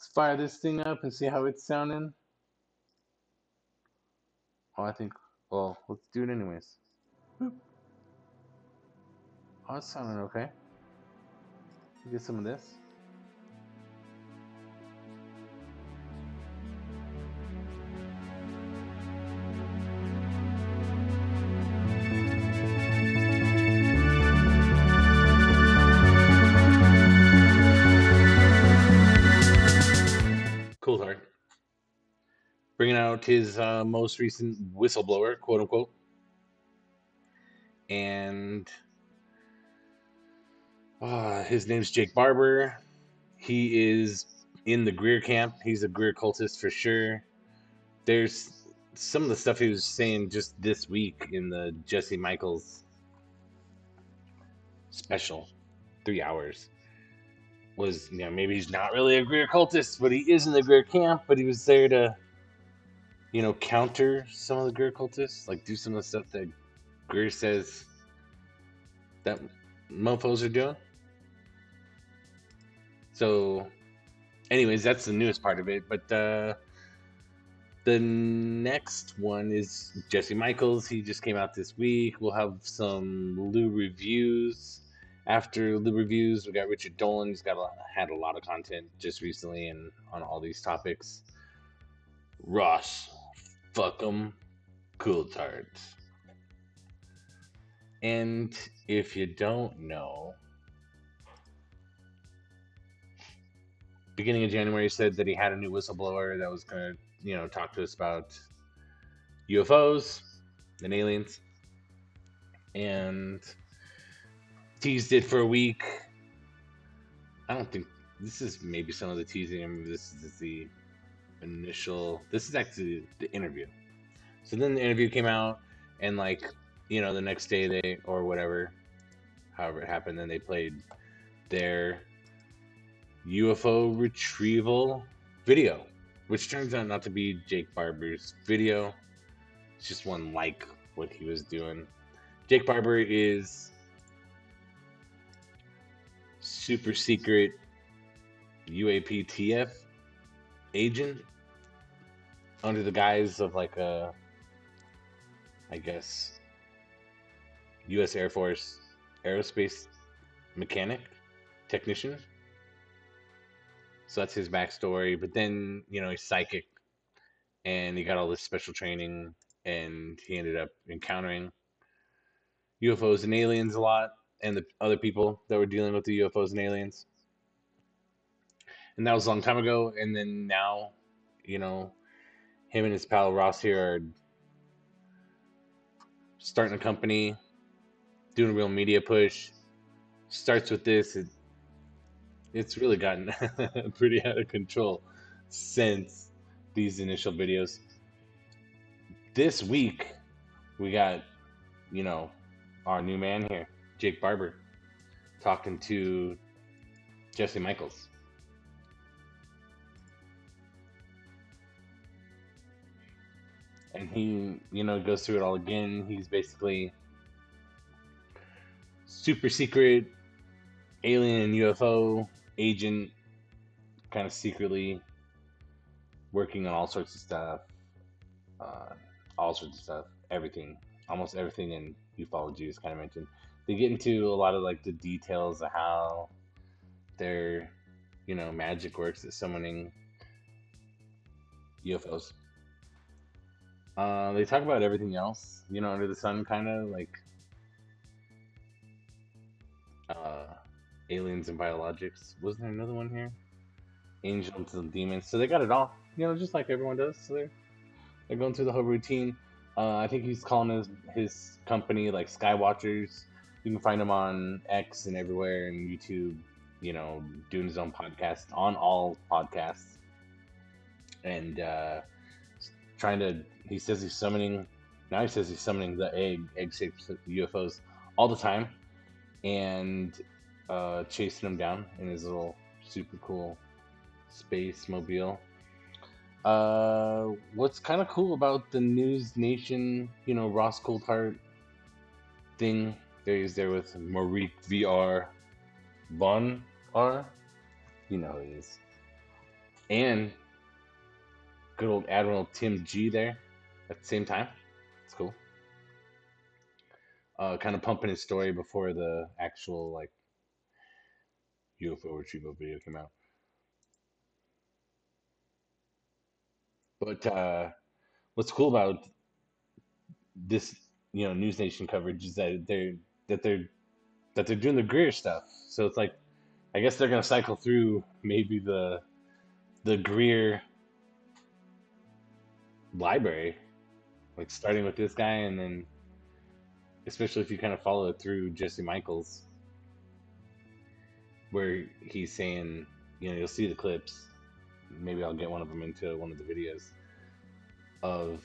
Let's fire this thing up and see how it's sounding. Well, let's do it anyways. Boop. Oh, it's sounding okay. Get some of this. Coulthart bringing out his most recent whistleblower, quote unquote, and his name's Jake Barber. He is in the Greer camp. He's a Greer cultist for sure. There's some of the stuff he was saying just this week in the Jesse Michels special, 3 hours, was, maybe he's not really a Greer cultist, but he is in the Greer camp, but he was there to, counter some of the Greer cultists, like do some of the stuff that Greer says that mofos are doing. So, anyways, that's the newest part of it, but the next one is Jesse Michels. He just came out this week. We'll have some Lou reviews. After Lou reviews, we got Richard Dolan. He's had a lot of content just recently and on all these topics. Ross, fuck 'em, Coulthart. And if you don't know, beginning of January, he said that he had a new whistleblower that was going to, talk to us about UFOs and aliens, and teased it for a week. I don't think this is maybe some of the teasing. I mean, this is the initial. This is actually the interview. So then the interview came out, and the next day or whatever, however it happened, then they played their UFO retrieval video, which turns out not to be Jake Barber's video. It's just one like what he was doing. Jake Barber is super secret UAPTF agent under the guise of U.S. Air Force aerospace mechanic technician. So that's his backstory. But then, he's psychic, and he got all this special training, and he ended up encountering UFOs and aliens a lot, and the other people that were dealing with the UFOs and aliens. And that was a long time ago. And then now, him and his pal Ross here are starting a company, doing a real media push. Starts with this. It's really gotten pretty out of control since these initial videos. This week, we got, our new man here, Jake Barber, talking to Jesse Michels. And he, goes through it all again. He's basically super secret alien and UFO agent, kind of secretly working on all sorts of stuff, everything, almost everything in ufology is kind of mentioned. They get into a lot of the details of how their, magic works at summoning UFOs. They talk about everything else, under the sun, kind of aliens and biologics. Wasn't there another one here? Angels and demons. So they got it all, just like everyone does. So they're going through the whole routine. I think he's calling his company Skywatchers. You can find him on X and everywhere, and YouTube. Doing his own podcast on all podcasts, and he says he's summoning the egg-shaped UFOs all the time, and chasing them down in his little super cool space mobile. What's kind of cool about the NewsNation, Ross Coulthart thing, he's there with Maurice VR Von R. You know who he is. and good old Admiral Tim G there at the same time. It's cool. Kind of pumping his story before the actual like UFO retrieval video came out. But what's cool about this, NewsNation coverage is that that they're they're doing the Greer stuff. So it's like, I guess they're gonna cycle through maybe the Greer library, like starting with this guy, and then especially if you kind of follow it through Jesse Michels, where he's saying, you'll see the clips. Maybe I'll get one of them into one of the videos of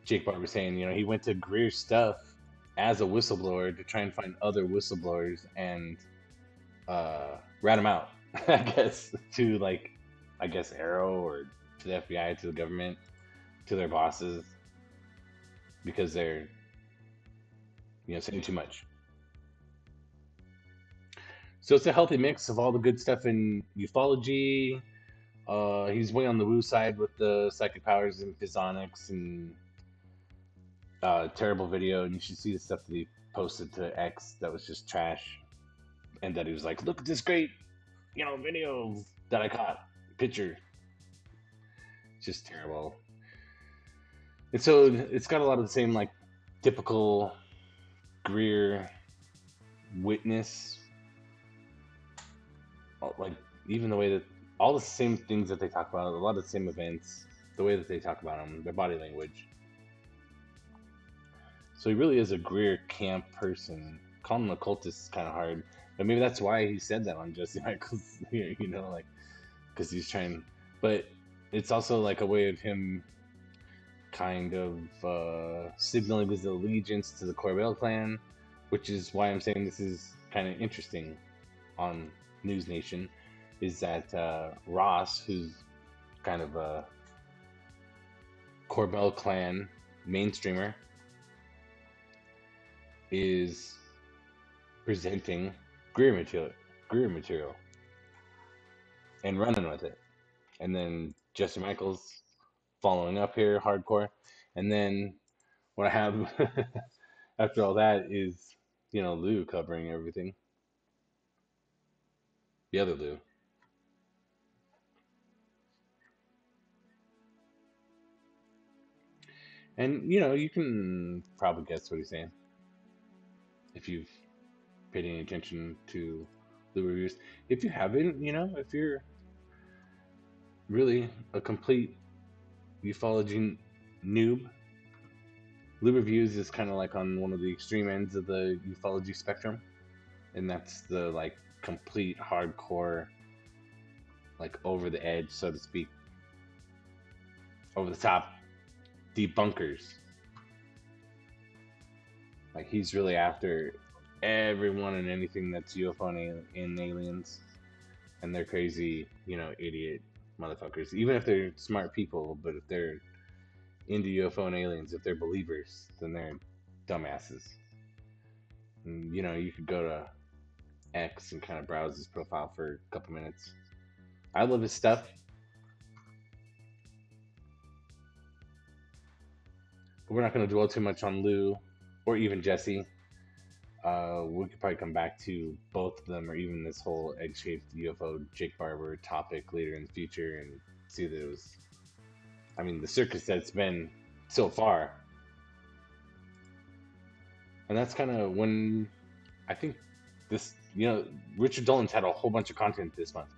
Jake Barber saying, he went to Greer stuff as a whistleblower to try and find other whistleblowers and rat them out, I guess, to like, Arrow or to the FBI, to the government, to their bosses, because they're, saying too much. So it's a healthy mix of all the good stuff in ufology. He's way on the woo side with the psychic powers and physionics and terrible video. And you should see the stuff that he posted to X that was just trash. And that he was like, look at this great, video that I caught, picture. Just terrible. And so it's got a lot of the same like typical Greer witness, like even the way that all the same things that they talk about, a lot of the same events, the way that they talk about them, their body language. So he really is a Greer-camp person. Calling him a cultist is kind of hard, but maybe that's why he said that on Jesse Michels, like because he's trying. But it's also like a way of him kind of signaling his allegiance to the Corbell clan, which is why I'm saying this is kind of interesting on NewsNation, is that Ross, who's kind of a Corbell clan mainstreamer, is presenting Greer material and running with it. And then Jesse Michels following up here hardcore. And then what I have after all that is, Lou covering everything. The other Lou. And, you can probably guess what he's saying if you've paid any attention to the reviews. If you haven't, if you're really a complete ufology noob, Lou Reviews is kind of like on one of the extreme ends of the ufology spectrum. And that's the, like, complete hardcore, like, over the edge, so to speak. Over the top debunkers. Like, he's really after everyone and anything that's UFO and aliens. And they're crazy, idiot motherfuckers. Even if they're smart people, but if they're into UFO and aliens, if they're believers, then they're dumbasses. And, you could go to X and kind of browse his profile for a couple minutes. I love his stuff. But we're not going to dwell too much on Lou or even Jesse. We could probably come back to both of them, or even this whole egg-shaped UFO Jake Barber topic later in the future, and see that it was, the circus that's been so far. And that's kind of when I think this, Richard Dolan's had a whole bunch of content this month.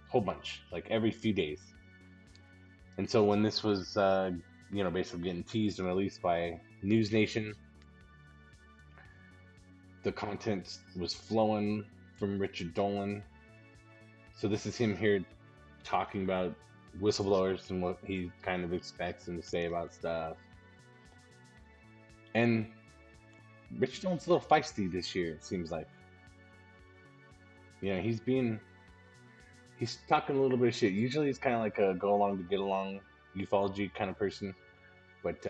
Whole bunch, like every few days. And so when this was, basically getting teased and released by NewsNation, the content was flowing from Richard Dolan. So this is him here talking about whistleblowers and what he kind of expects them to say about stuff. And Richard Dolan's a little feisty this year, it seems like. He's talking a little bit of shit. Usually he's kind of like a go along to get along ufology kind of person. But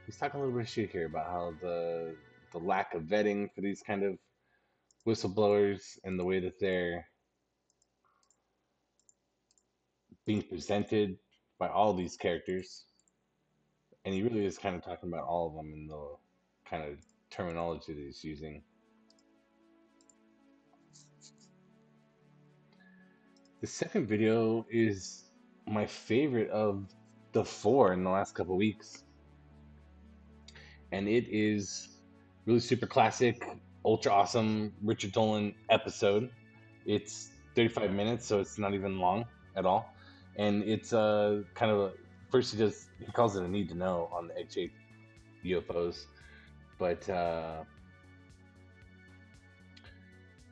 he's talking a little bit of shit here about how the lack of vetting for these kind of whistleblowers and the way that they're being presented by all these characters, and he really is kind of talking about all of them in the kind of terminology that he's using. The second video is my favorite of the 4 in the last couple of weeks, and it is really super classic, ultra awesome Richard Dolan episode. It's 35 minutes, so it's not even long at all, and it's kind of first he calls it a need to know on the egg-shaped UFOs, but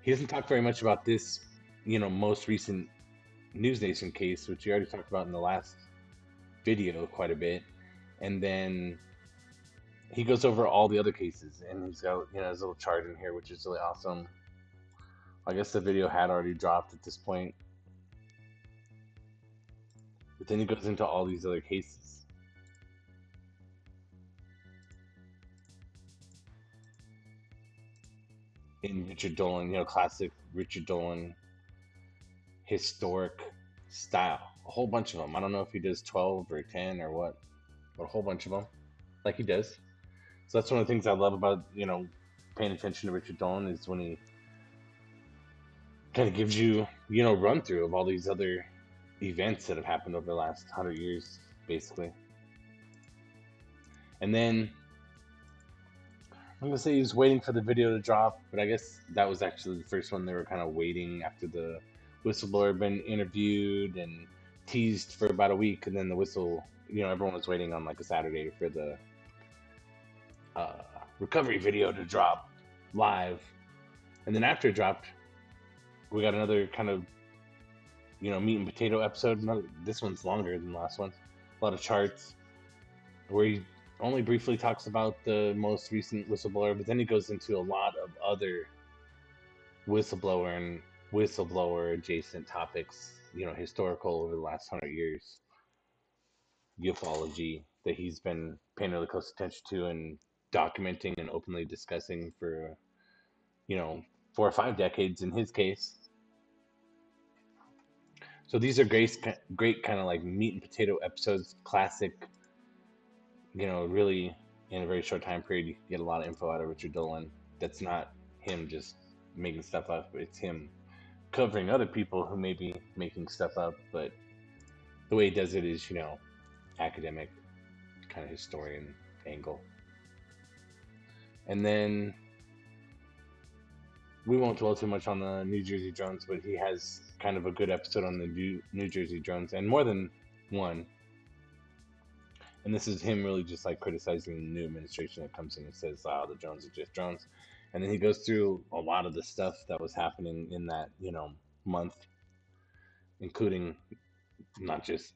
he doesn't talk very much about this, most recent NewsNation case, which we already talked about in the last video quite a bit, and then he goes over all the other cases, and he's got his little chart in here, which is really awesome. I guess the video had already dropped at this point, but then he goes into all these other cases. In Richard Dolan, classic Richard Dolan historic style. A whole bunch of them. I don't know if he does 12 or 10 or what, but a whole bunch of them, like he does. So that's one of the things I love about, paying attention to Richard Dolan, is when he kind of gives you, a run through of all these other events that have happened over the last 100 years, basically. And then I'm gonna say he was waiting for the video to drop, but I guess that was actually the first one. They were kind of waiting after the whistleblower had been interviewed and teased for about a week, and then the everyone was waiting on like a Saturday for the recovery video to drop live. And then after it dropped, we got another kind of meat and potato episode. This one's longer than the last one. A lot of charts where he only briefly talks about the most recent whistleblower, but then he goes into a lot of other whistleblower and whistleblower adjacent topics, historical over the last 100 years, ufology that he's been paying really close attention to and documenting and openly discussing for 4 or 5 decades in his case. So these are great kind of like meat and potato episodes, classic, really in a very short time period you can get a lot of info out of Richard Dolan. That's not him just making stuff up, it's him covering other people who may be making stuff up, but the way he does it is, academic, kind of historian angle. And then we won't dwell too much on the New Jersey drones, but he has kind of a good episode on the New Jersey drones, and more than one. And this is him really just like criticizing the new administration that comes in and says, the drones are just drones. And then he goes through a lot of the stuff that was happening in that, month, including not just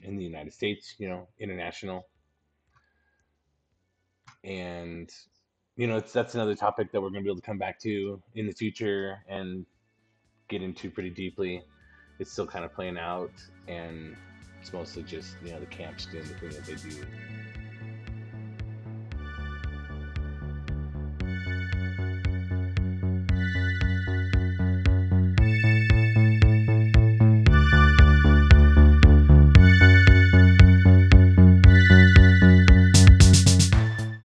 in the United States, international. And, that's another topic that we're going to be able to come back to in the future and get into pretty deeply. It's still kind of playing out, and it's mostly just, the camps doing the thing that they do